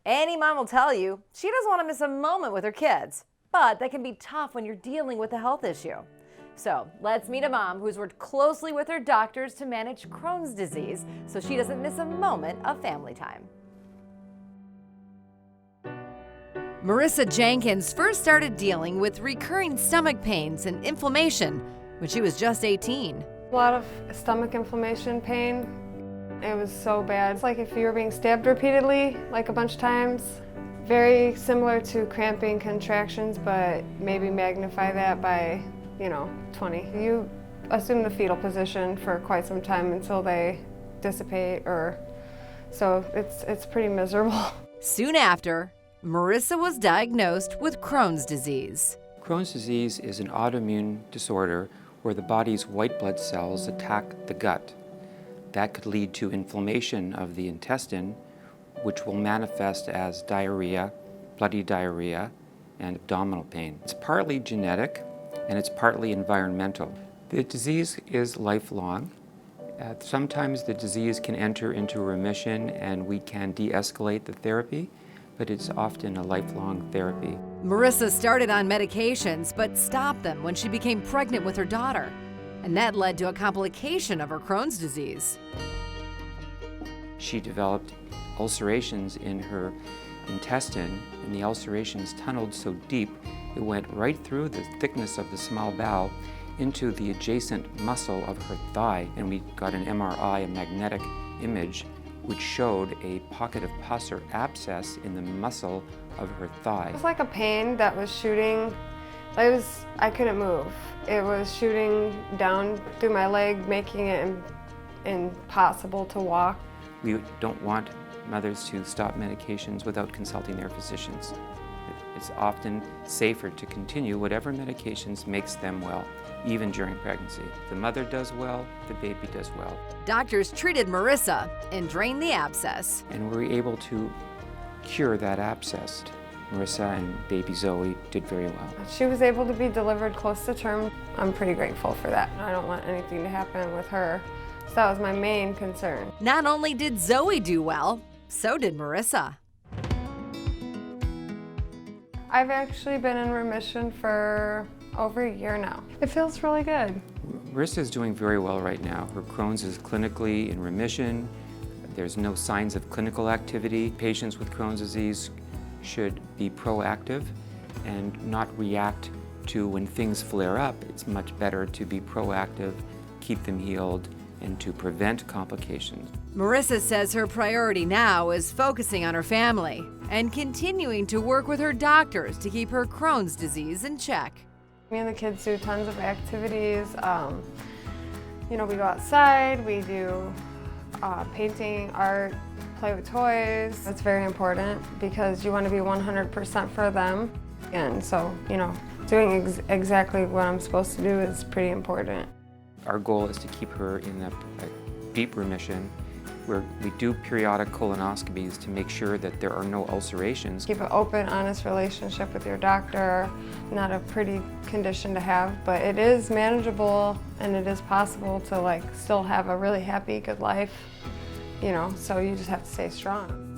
Any mom will tell you she doesn't want to miss a moment with her kids, but that can be tough when you're dealing with a health issue. So let's meet a mom who's worked closely with her doctors to manage Crohn's disease so she doesn't miss a moment of family time. Marissa Jenkins first started dealing with recurring stomach pains and inflammation when she was just 18. A lot of stomach inflammation, pain. It was so bad. It's like if you were being stabbed repeatedly, like a bunch of times. Very similar to cramping contractions, but maybe magnify that by, 20. You assume the fetal position for quite some time until they dissipate, so it's pretty miserable. Soon after, Marissa was diagnosed with Crohn's disease. Crohn's disease is an autoimmune disorder where the body's white blood cells attack the gut. That could lead to inflammation of the intestine, which will manifest as diarrhea, bloody diarrhea, and abdominal pain. It's partly genetic and it's partly environmental. The disease is lifelong. Sometimes the disease can enter into remission and we can de-escalate the therapy, but it's often a lifelong therapy. Marissa started on medications but stopped them when she became pregnant with her daughter, and that led to a complication of her Crohn's disease. She developed ulcerations in her intestine, and the ulcerations tunneled so deep it went right through the thickness of the small bowel into the adjacent muscle of her thigh, and we got an MRI, a magnetic image, which showed a pocket of pus or abscess in the muscle of her thigh. It was like a pain that was shooting. I couldn't move. It was shooting down through my leg, making it impossible to walk. We don't want mothers to stop medications without consulting their physicians. It's often safer to continue whatever medications makes them well, even during pregnancy. The mother does well, the baby does well. Doctors treated Marissa and drained the abscess. And we were able to cure that abscess. Marissa and baby Zoe did very well. She was able to be delivered close to term. I'm pretty grateful for that. I don't want anything to happen with her, so that was my main concern. Not only did Zoe do well, so did Marissa. I've actually been in remission for over a year now. It feels really good. Marissa is doing very well right now. Her Crohn's is clinically in remission. There's no signs of clinical activity. Patients with Crohn's disease should be proactive and not react to when things flare up. It's much better to be proactive, keep them healed, and to prevent complications. Marissa says her priority now is focusing on her family and continuing to work with her doctors to keep her Crohn's disease in check. Me and the kids do tons of activities. We go outside, we do painting, art, play with toys. It's very important because you want to be 100% for them. And so, doing exactly what I'm supposed to do is pretty important. Our goal is to keep her in a deep remission where we do periodic colonoscopies to make sure that there are no ulcerations. Keep an open, honest relationship with your doctor. Not a pretty condition to have, but it is manageable and it is possible to still have a really happy, good life. So you just have to stay strong.